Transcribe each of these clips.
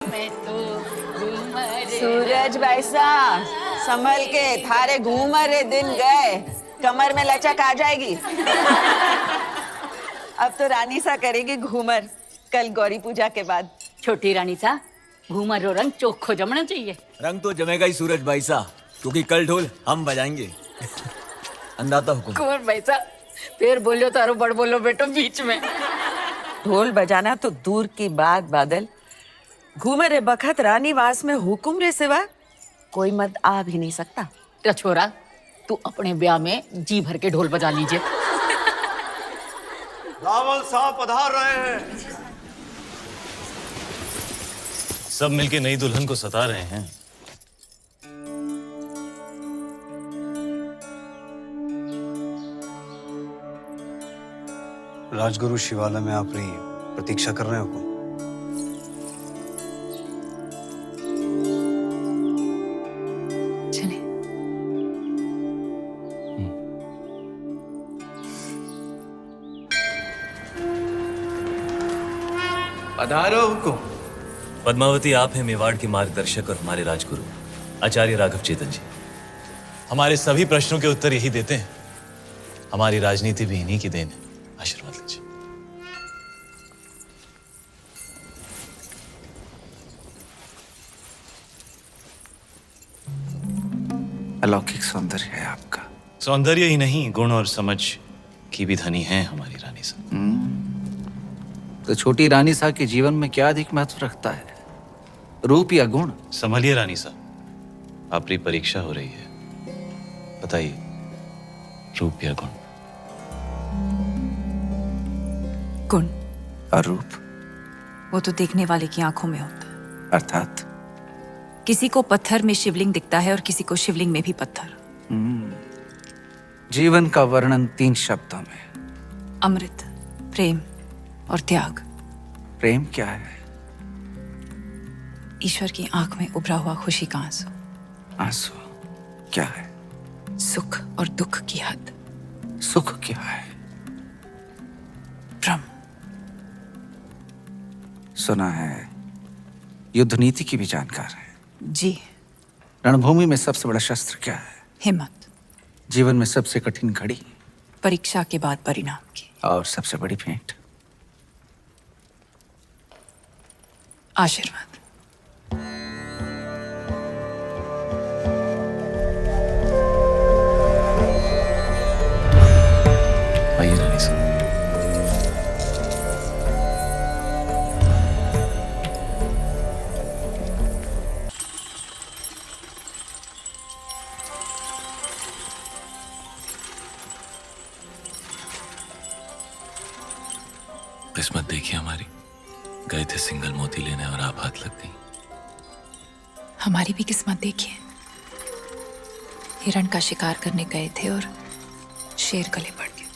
में तो घूमर सूरज बैसा संभल के, थारे घूमर दिन गए, कमर में लचक आ जाएगी। अब तो रानी सा करेगी घूमर कल गौरी पूजा के बाद। छोटी रानी सा घूमर रो रंग चोखो जमना चाहिए। रंग तो जमेगा ही सूरज भाई सा, क्योंकि कल ढोल हम बजाएंगे। अंदाता हुकुम। कुंवर भाई सा फिर बोलो तारो बड़ बोलो बेटो बीच में। ढोल बजाना तो दूर की बात बादल, घूमर रे बखत रानी वास में हुकुम रे सिवा कोई मत आ भी नहीं सकता। तो छोरा तू अपने ब्याह में जी भर के ढोल बजा लीजिए। रावल साहब पधार रहे हैं। सब मिलके नई दुल्हन को सता रहे हैं। राजगुरु शिवालय में आप रही प्रतीक्षा कर रहे हो। चले। पधारो हुकुम। पद्मावती, आप हैं मेवाड़ के मार्गदर्शक और हमारे राजगुरु आचार्य राघव चेतन जी। हमारे सभी प्रश्नों के उत्तर यही देते हैं। हमारी राजनीति भी इन्हीं की देन है। आशीर्वाद लीजिए। अलौकिक सौंदर्य है आपका। सौंदर्य ही नहीं, गुण और समझ की भी धनी है हमारी रानी सा। तो छोटी रानी सा के जीवन में क्या अधिक महत्व रखता है, रूप या गुण? संभलिए रानी सा, आपकी परीक्षा हो रही है। बताइए, रूप या गुण? गुण। और रूप? वो तो देखने वाले की आंखों में होता है। अर्थात किसी को पत्थर में शिवलिंग दिखता है और किसी को शिवलिंग में भी पत्थर। जीवन का वर्णन 3 शब्दों में: अमृत, प्रेम और त्याग। प्रेम क्या है? ईश्वर की आंख में उभरा हुआ खुशी का आंसू। आंसू क्या है? सुख और दुख की हद। सुख क्या है? ब्रह्म। सुना है युद्ध नीति की भी जानकार है। जी। रणभूमि में सबसे बड़ा शस्त्र क्या है? हिम्मत। जीवन में सबसे कठिन घड़ी? परीक्षा के बाद परिणाम की। और सबसे बड़ी भेंट? आशीर्वाद। आइए रानी सा। किस्मत देखिए हमारी, गए थे सिंगल मोती लेने और आप हाथ लग गई। हमारी भी किस्मत देखिए, हिरण का शिकार करने गए थे और शेर गले पड़ गए।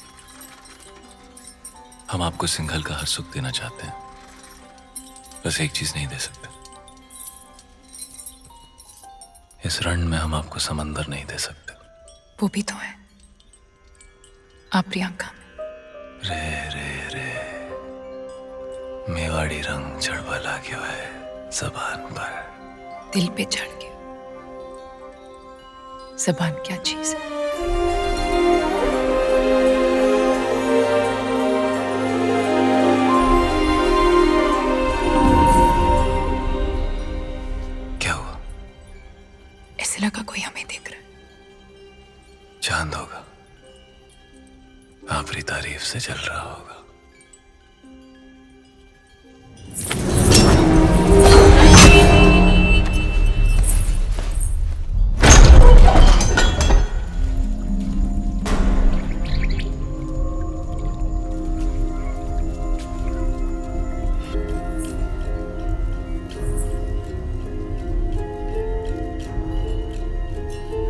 हम आपको सिंघल का हर सुख देना चाहते हैं, बस एक चीज नहीं दे सकते। इस रण में हम आपको समंदर नहीं दे सकते। वो भी तो है आप प्रियंका में। रे रे रे मेवाड़ी रंग चढ़वा लाग्यो है जबान पर। दिल पे चढ़ गया। जबान क्या चीज है? क्या हुआ? ऐसे लगा कोई हमें देख रहा है। चांद होगा, आपकी तारीफ से चल रहा होगा।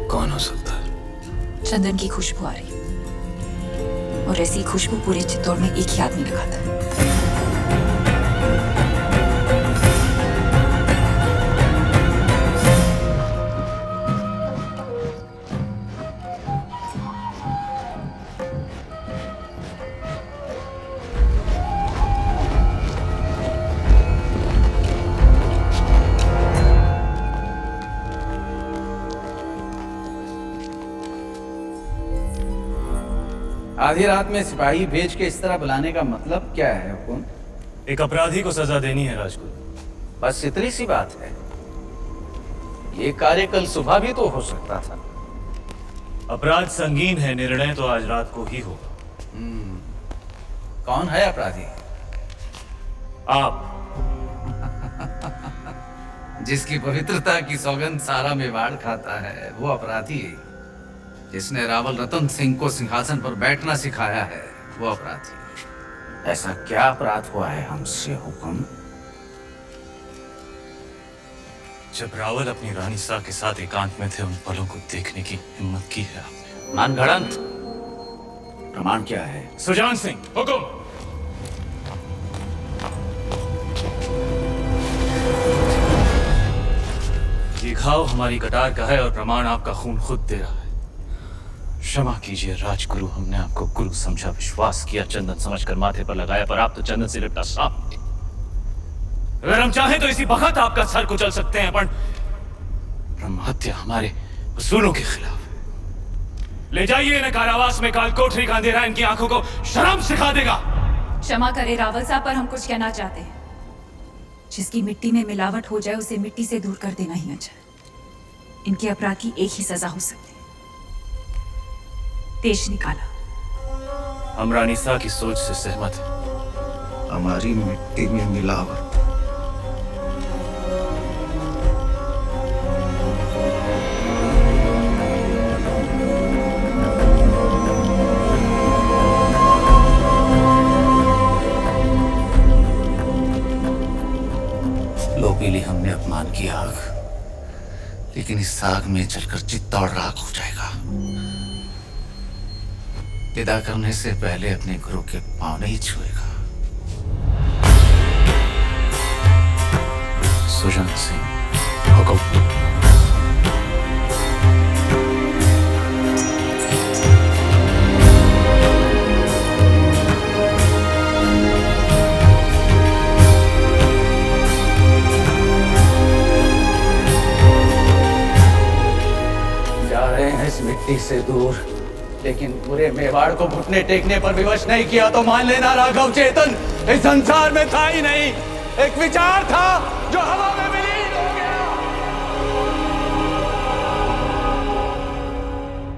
कौन हो सकता है? चंदन की खुशबू आ रही है और ऐसी खुशबू पूरे चित्तौड़ में एक ही आदमी लगाता है। आधी रात में सिपाही भेज के इस तरह बुलाने का मतलब क्या है हुकुम? एक अपराधी को सजा देनी है राजगुरु। बस इतनी सी बात है। ये कार्य कल सुबह भी तो हो सकता था। अपराध संगीन है, निर्णय तो आज रात को ही होगा। कौन है अपराधी? आप। जिसकी पवित्रता की सौगंध सारा मेवाड़ खाता है वो अपराधी है। जिसने रावल रतन सिंह को सिंहासन पर बैठना सिखाया है वो अपराधी। ऐसा क्या अपराध हुआ है हमसे हुकुम? जब रावल अपनी रानी सा के साथ एकांत में थे, उन पलों को देखने की हिम्मत की है आपने। मनगढ़ंत प्रमाण क्या है? सुजान सिंह, हुकुम। ये घाव हमारी कटार का है और प्रमाण आपका खून खुद दे रहा है। क्षमा कीजिए राजगुरु, हमने आपको गुरु समझा, विश्वास किया, चंदन समझकर माथे पर लगाया, पर आप तो चंदन से लिपटा सांप थे। अगर हम चाहें तो इसी वक्त आपका सर कुचल सकते हैं, पर ब्रह्म हत्या हमारे उसूलों के खिलाफ है। ले जाइए इन्हें कारावास में, काल कोठरी का अंधेरा इनकी आंखों को शर्म सिखा देगा। क्षमा करे रावल साहब, पर हम कुछ कहना चाहते हैं। जिसकी मिट्टी में मिलावट हो जाए उसे मिट्टी से दूर कर देना ही अच्छा है। इनके अपराध की एक ही सजा हो सकती है, देश निकाला। हम रानी सा की सोच से सहमत हैं। हमारी मिट्टी में मिलावट। लो पी ली हमने अपमान की आग, लेकिन इस आग में जलकर चित्ता और राख हो जाएगा। विदा करने से पहले अपने गुरु के पांव नहीं छुएगा। सुजान सिंह, हुकुम। जा रहे हैं इस मिट्टी से दूर, लेकिन पूरे मेवाड़ को घुटने टेकने पर विवश नहीं किया तो मान लेना राघव चेतन इस संसार में था ही नहीं। एक विचार था जो हवा में